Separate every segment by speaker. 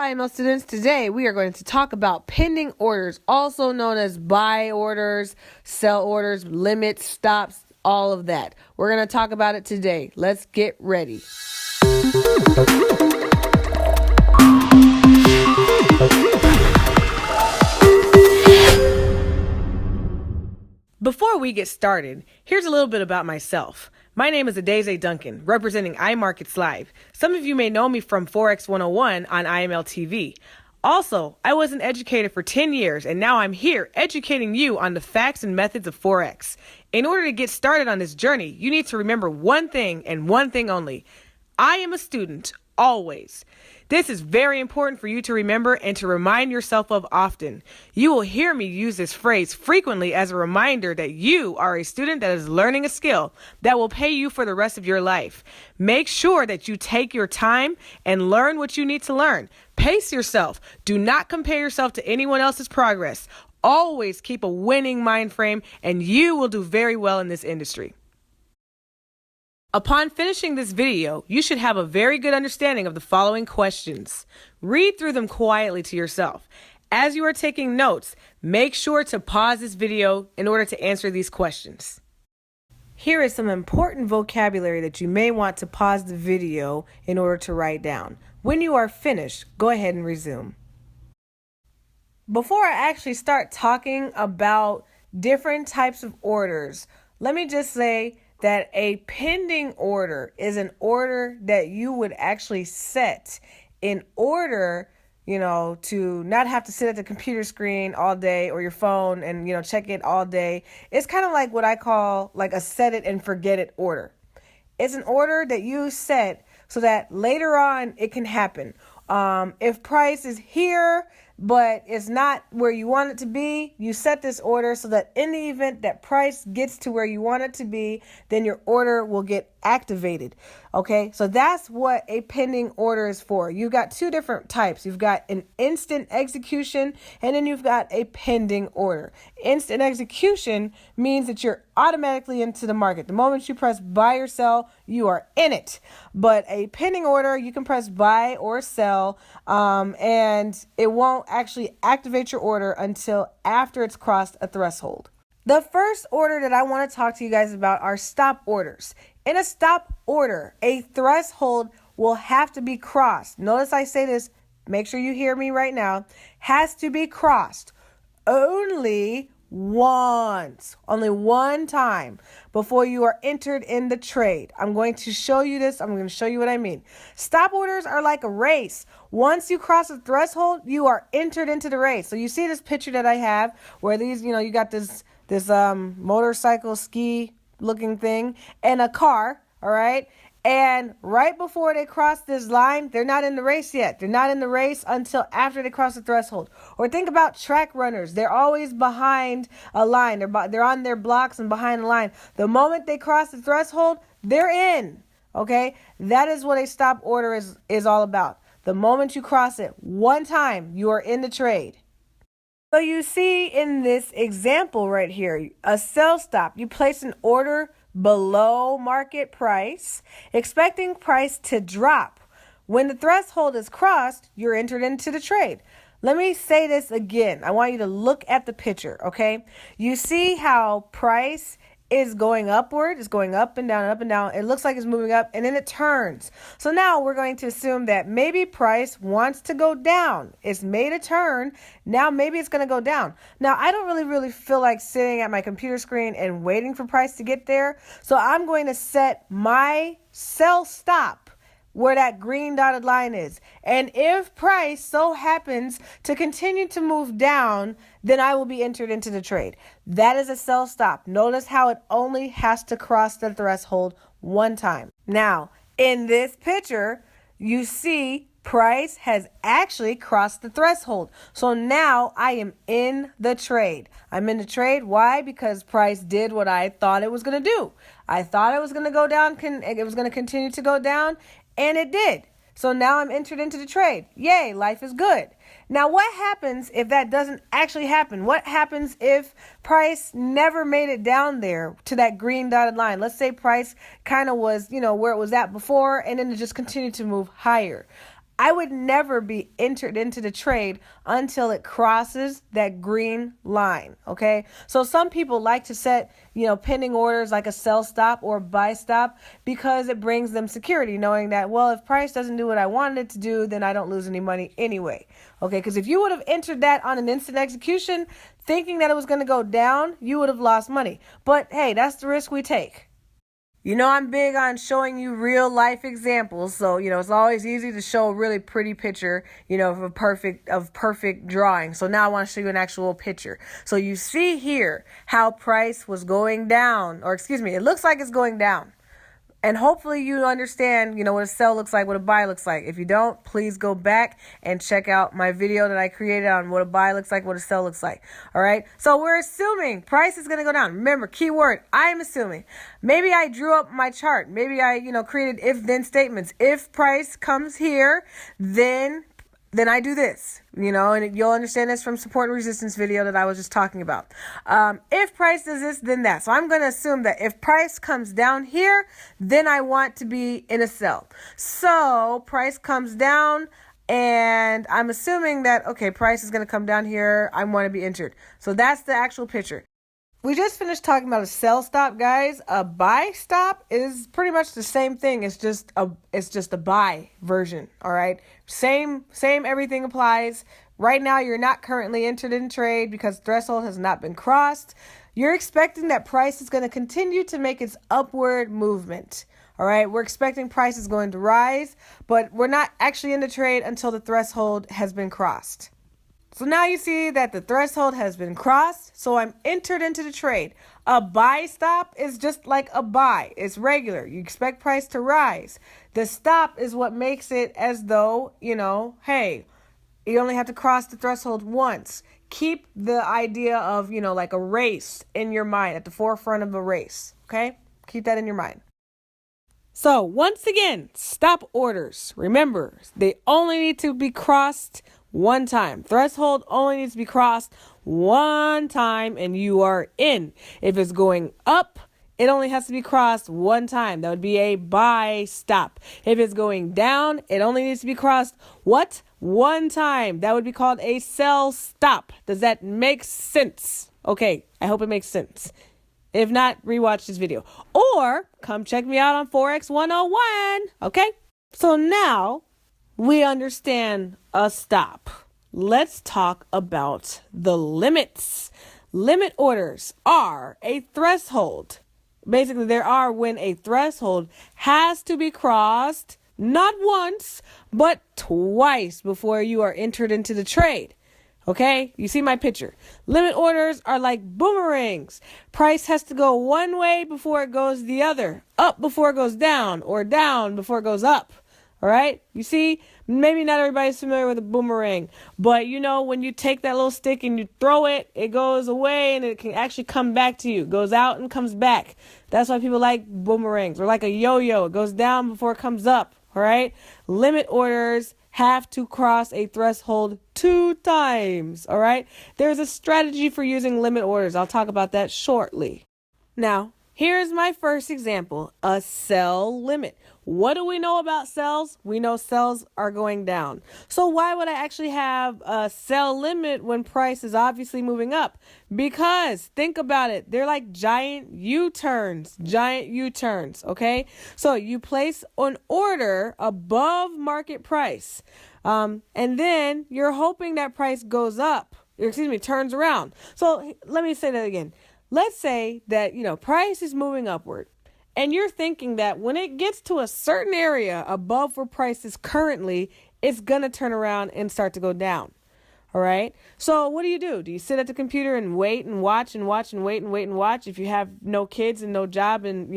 Speaker 1: IML students. Today we are going to talk about pending orders, also known as buy orders, sell orders, limits, stops, all of that. We're going to talk about it today. Let's get ready. Before we get started, here's a little bit about myself. My name is Adeze Duncan, representing iMarkets Live. Some of you may know me from Forex 101 on IML TV. Also, I was an educator for 10 years, and now I'm here educating you on the facts and methods of Forex. In order to get started on this journey, you need to remember one thing and one thing only. I am a student, always. This is very important for you to remember and to remind yourself of often. You will hear me use this phrase frequently as a reminder that you are a student that is learning a skill that will pay you for the rest of your life. Make sure that you take your time and learn what you need to learn. Pace yourself. Do not compare yourself to anyone else's progress. Always keep a winning mind frame, and you will do very well in this industry. Upon finishing this video, you should have a very good understanding of the following questions. Read through them quietly to yourself. As you are taking notes, make sure to pause this video in order to answer these questions. Here is some important vocabulary that you may want to pause the video in order to write down. When you are finished, go ahead and resume. Before I actually start talking about different types of orders, let me just say that a pending order is an order that you would actually set in order, to not have to sit at the computer screen all day or your phone and, check it all day. It's kind of like what I call like a set it and forget it order. It's an order that you set so that later on it can happen. If price is here, but it's not where you want it to be, you set this order so that in the event that price gets to where you want it to be, then your order will get activated. Okay, so that's what a pending order is for. You've got two different types. You've got an instant execution, and then you've got a pending order. Instant execution means that you're automatically into the market. The moment you press buy or sell, you are in it. But a pending order, you can press buy or sell, and it won't actually activate your order until after it's crossed a threshold. The first order that I want to talk to you guys about are stop orders. In a stop order, a threshold will have to be crossed. Notice I say this, make sure you hear me right now, has to be crossed only once, only one time before you are entered in the trade. I'm going to show you this. I'm going to show you what I mean. Stop orders are like a race. Once you cross the threshold, you are entered into the race. So you see this picture that I have where these, you got this motorcycle ski looking thing and a car, all right? And right before they cross this line, they're not in the race yet. They're not in the race until after they cross the threshold. Or think about track runners. They're always behind a line. They're on their blocks and behind the line. The moment they cross the threshold, they're in. Okay? That is what a stop order is all about. The moment you cross it one time, you are in the trade. So you see in this example right here, a sell stop. You place an order below market price, expecting price to drop. When the threshold is crossed, you're entered into the trade. Let me say this again. I want you to look at the picture, okay? You see how price is going upward, it's going up and down, up and down. It looks like it's moving up and then it turns. So now we're going to assume that maybe price wants to go down. It's made a turn. Now maybe it's going to go down. Now I don't really feel like sitting at my computer screen and waiting for price to get there. So I'm going to set my sell stop where that green dotted line is. And if price so happens to continue to move down, then I will be entered into the trade. That is a sell stop. Notice how it only has to cross the threshold one time. Now, in this picture, you see price has actually crossed the threshold. So now I am in the trade. I'm in the trade. Why? Because price did what I thought it was going to do. I thought it was going to go down. It was going to continue to go down. And it did. So now I'm entered into the trade. Yay, life is good. Now, what happens if that doesn't actually happen? What happens if price never made it down there to that green dotted line? Let's say price kind of was, where it was at before, and then it just continued to move higher. I would never be entered into the trade until it crosses that green line. Okay. So some people like to set, pending orders like a sell stop or buy stop because it brings them security, knowing that, well, if price doesn't do what I wanted it to do, then I don't lose any money anyway. Okay. Because if you would have entered that on an instant execution, thinking that it was going to go down, you would have lost money. But hey, that's the risk we take. I'm big on showing you real life examples. So, it's always easy to show a really pretty picture, of perfect drawing. So now I want to show you an actual picture. So you see here how price was going down, it looks like it's going down. And hopefully you understand, what a sell looks like, what a buy looks like. If you don't, please go back and check out my video that I created on what a buy looks like, what a sell looks like. All right. So we're assuming price is going to go down. Remember, keyword, I am assuming. Maybe I drew up my chart. Maybe I, created if-then statements. If price comes here, then I do this, and you'll understand this from support and resistance video that I was just talking about. If price does this, then that. So I'm going to assume that if price comes down here, then I want to be in a sell. So price comes down and I'm assuming that, okay, price is going to come down here. I want to be entered. So that's the actual picture. We just finished talking about a sell stop, guys. A buy stop is pretty much the same thing. It's just a buy version. All right. Same, everything applies. Right now, you're not currently entered in trade because threshold has not been crossed. You're expecting that price is going to continue to make its upward movement. All right. We're expecting price is going to rise, but we're not actually in the trade until the threshold has been crossed. So now you see that the threshold has been crossed, so I'm entered into the trade. A buy stop is just like a buy. It's regular. You expect price to rise. The stop is what makes it as though, hey, you only have to cross the threshold once. Keep the idea of, like a race in your mind, at the forefront of a race, okay? Keep that in your mind. So once again, stop orders. Remember, they only need to be crossed one time. Threshold only needs to be crossed one time and you are in. If it's going up, it only has to be crossed one time. That would be a buy stop. If it's going down, it only needs to be crossed one time. That would be called a sell stop. Does that make sense? Okay, I hope it makes sense. If not, rewatch this video or come check me out on Forex 101. Okay, so now we understand a stop. Let's talk about the limits. Limit orders are a threshold. Basically, there are when a threshold has to be crossed, not once, but twice before you are entered into the trade. Okay, you see my picture. Limit orders are like boomerangs. Price has to go one way before it goes the other, up before it goes down, or down before it goes up. All right, you see, maybe not everybody's familiar with a boomerang, but when you take that little stick and you throw it, it goes away and it can actually come back to you. It goes out and comes back. That's why people like boomerangs, or like a yo-yo. It goes down before it comes up. All right, limit orders have to cross a threshold 2 times. All right, there's a strategy for using limit orders. I'll talk about that shortly. Now, here's my first example, a sell limit. What do we know about sells? We know sells are going down. So why would I actually have a sell limit when price is obviously moving up? Because think about it. They're like giant U-turns, okay? So you place an order above market price, and then you're hoping that price goes up, turns around. So let me say that again. Let's say that, price is moving upward. And you're thinking that when it gets to a certain area above where price is currently, it's going to turn around and start to go down. All right. So what do? Do you sit at the computer and wait and watch and watch and wait and wait and watch? If you have no kids and no job and,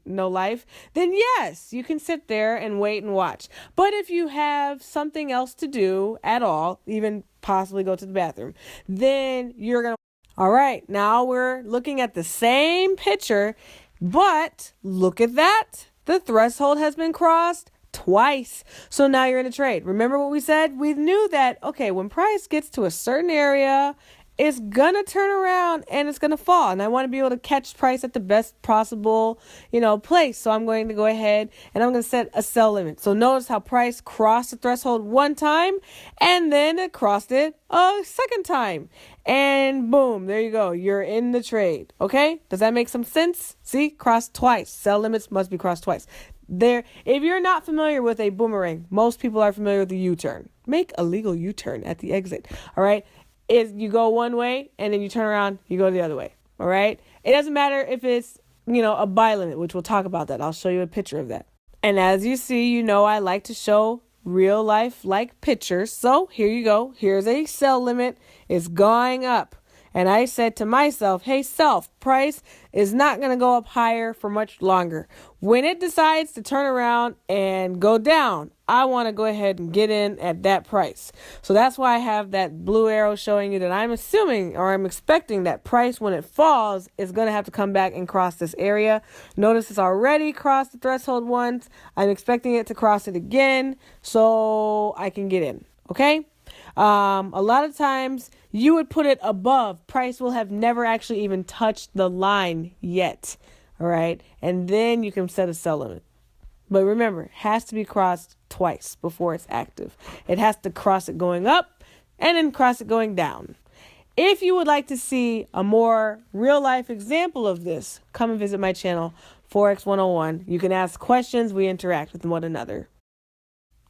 Speaker 1: no life, then yes, you can sit there and wait and watch. But if you have something else to do at all, even possibly go to the bathroom, then you're going to. All right. Now we're looking at the same picture. But look at that. The threshold has been crossed twice. So now you're in a trade. Remember what we said? We knew that, okay, when price gets to a certain area it's going to turn around and it's going to fall. And I want to be able to catch price at the best possible, place. So I'm going to go ahead and I'm going to set a sell limit. So notice how price crossed the threshold one time and then it crossed it a second time. And boom, there you go. You're in the trade. Okay? Does that make some sense? See, crossed twice. Sell limits must be crossed twice. If you're not familiar with a boomerang, most people are familiar with a U-turn. Make a legal U-turn at the exit. All right? Is you go one way and then you turn around, you go the other way. All right. It doesn't matter if it's, a buy limit, which we'll talk about that. I'll show you a picture of that. And as you see, I like to show real life like pictures. So here you go. Here's a sell limit. It's going up. And I said to myself, hey, self, price is not going to go up higher for much longer. When it decides to turn around and go down, I want to go ahead and get in at that price. So that's why I have that blue arrow showing you that I'm assuming or I'm expecting that price when it falls is going to have to come back and cross this area. Notice it's already crossed the threshold once. I'm expecting it to cross it again so I can get in. Okay? A lot of times you would put it above. Price will have never actually even touched the line yet. All right. And then you can set a sell limit. But remember, it has to be crossed twice before it's active. It has to cross it going up and then cross it going down. If you would like to see a more real life example of this, come and visit my channel, Forex 101. You can ask questions. We interact with one another.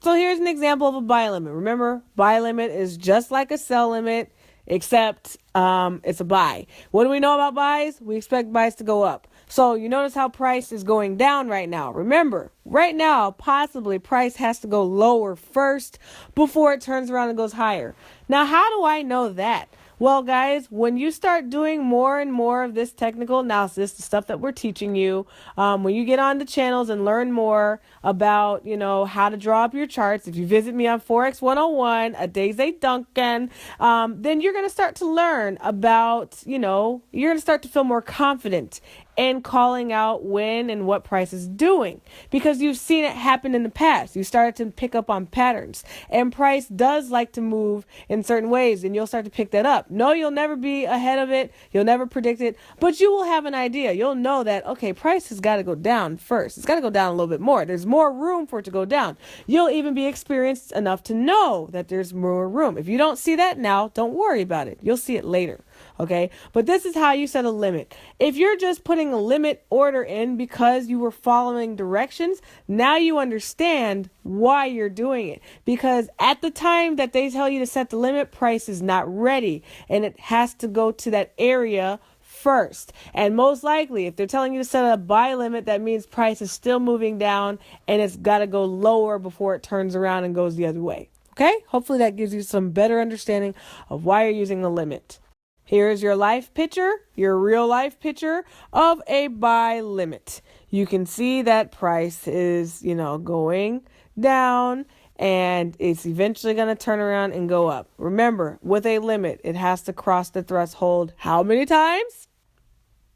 Speaker 1: So here's an example of a buy limit. Remember, buy limit is just like a sell limit, except it's a buy. What do we know about buys? We expect buys to go up. So you notice how price is going down right now. Remember, right now, possibly price has to go lower first before it turns around and goes higher. Now, how do I know that? Well, guys, when you start doing more and more of this technical analysis, the stuff that we're teaching you, when you get on the channels and learn more about, how to draw up your charts, if you visit me on Forex 101, Adeze Duncan, then you're going to start to learn about, you're going to start to feel more confident in calling out when and what price is doing because you've seen it happen in the past. You started to pick up on patterns and price does like to move in certain ways and you'll start to pick that up. No, you'll never be ahead of it. You'll never predict it, but you will have an idea. You'll know that, okay, price has got to go down first. It's got to go down a little bit more. There's more room for it to go down. You'll even be experienced enough to know that there's more room. If you don't see that now, don't worry about it. You'll see it later. Okay, but this is how you set a limit. If you're just putting a limit order in because you were following directions, now you understand why you're doing it. Because at the time that they tell you to set the limit, price is not ready and it has to go to that area first. And most likely, if they're telling you to set a buy limit, that means price is still moving down and it's got to go lower before it turns around and goes the other way. Okay, hopefully that gives you some better understanding of why you're using the limit. Here's your life picture, your real life picture of a buy limit. You can see that price is, going down and it's eventually going to turn around and go up. Remember, with a limit, it has to cross the threshold how many times?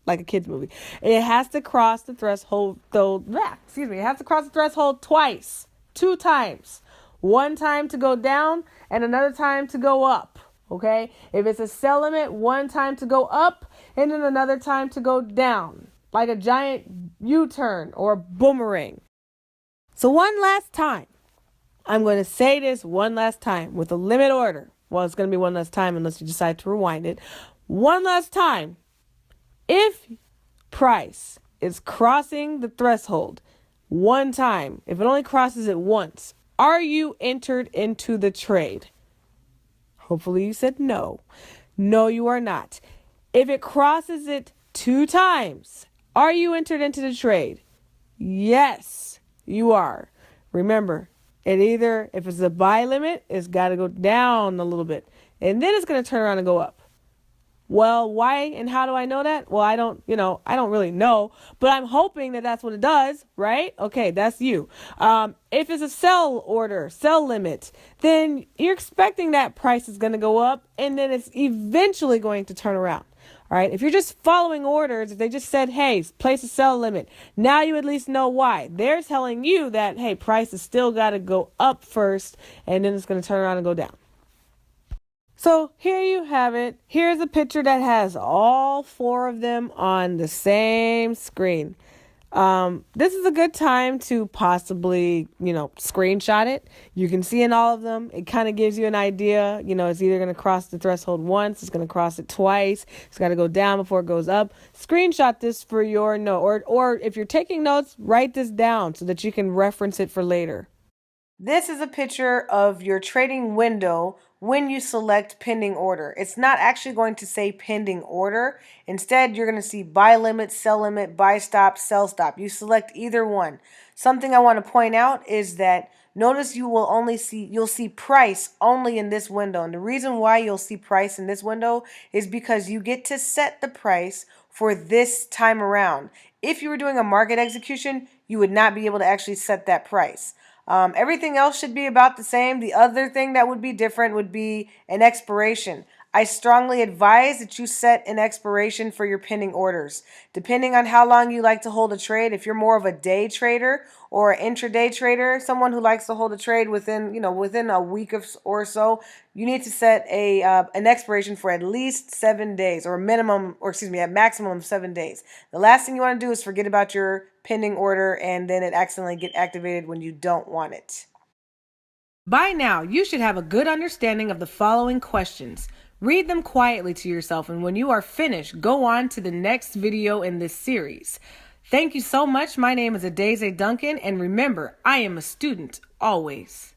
Speaker 1: Like a kid's movie. It has to cross the threshold, it has to cross the threshold twice, 2 times. One time to go down and another time to go up. Okay, if it's a sell limit, one time to go up and then another time to go down, like a giant U-turn or a boomerang. So one last time, I'm going to say this one last time with a limit order. Well, it's going to be one last time unless you decide to rewind it. One last time, if price is crossing the threshold one time, if it only crosses it once, are you entered into the trade? Hopefully you said no. No, you are not. If it crosses it 2 times, are you entered into the trade? Yes, you are. Remember, if it's a buy limit, it's got to go down a little bit. And then it's going to turn around and go up. Well, why and how do I know that? Well, I don't really know, but I'm hoping that that's what it does, right? Okay, that's you. If it's a sell limit, then you're expecting that price is going to go up and then it's eventually going to turn around. All right. If you're just following orders, if they just said, hey, place a sell limit, now you at least know why. They're telling you that, hey, price has still got to go up first and then it's going to turn around and go down. So here you have it. Here's a picture that has all four of them on the same screen. This is a good time to possibly, screenshot it. You can see in all of them. It kind of gives you an idea. It's either going to cross the threshold once, it's going to cross it twice. It's got to go down before it goes up. Screenshot this for your note, or if you're taking notes, write this down so that you can reference it for later. This is a picture of your trading window when you select pending order. It's not actually going to say pending order. Instead, you're going to see buy limit, sell limit, buy stop, sell stop. You select either one. Something I want to point out is that notice you'll see price only in this window. And the reason why you'll see price in this window is because you get to set the price for this time around. If you were doing a market execution, you would not be able to actually set that price. Everything else should be about the same. The other thing that would be different would be an expiration. I strongly advise that you set an expiration for your pending orders. Depending on how long you like to hold a trade, if you're more of a day trader or an intraday trader, someone who likes to hold a trade within a week or so, you need to set an expiration for at least 7 days, or a maximum of 7 days. The last thing you want to do is forget about your pending order and then it accidentally get activated when you don't want it. By now, you should have a good understanding of the following questions. Read them quietly to yourself, and when you are finished, go on to the next video in this series. Thank you so much. My name is Adeze Duncan, and remember, I am a student always.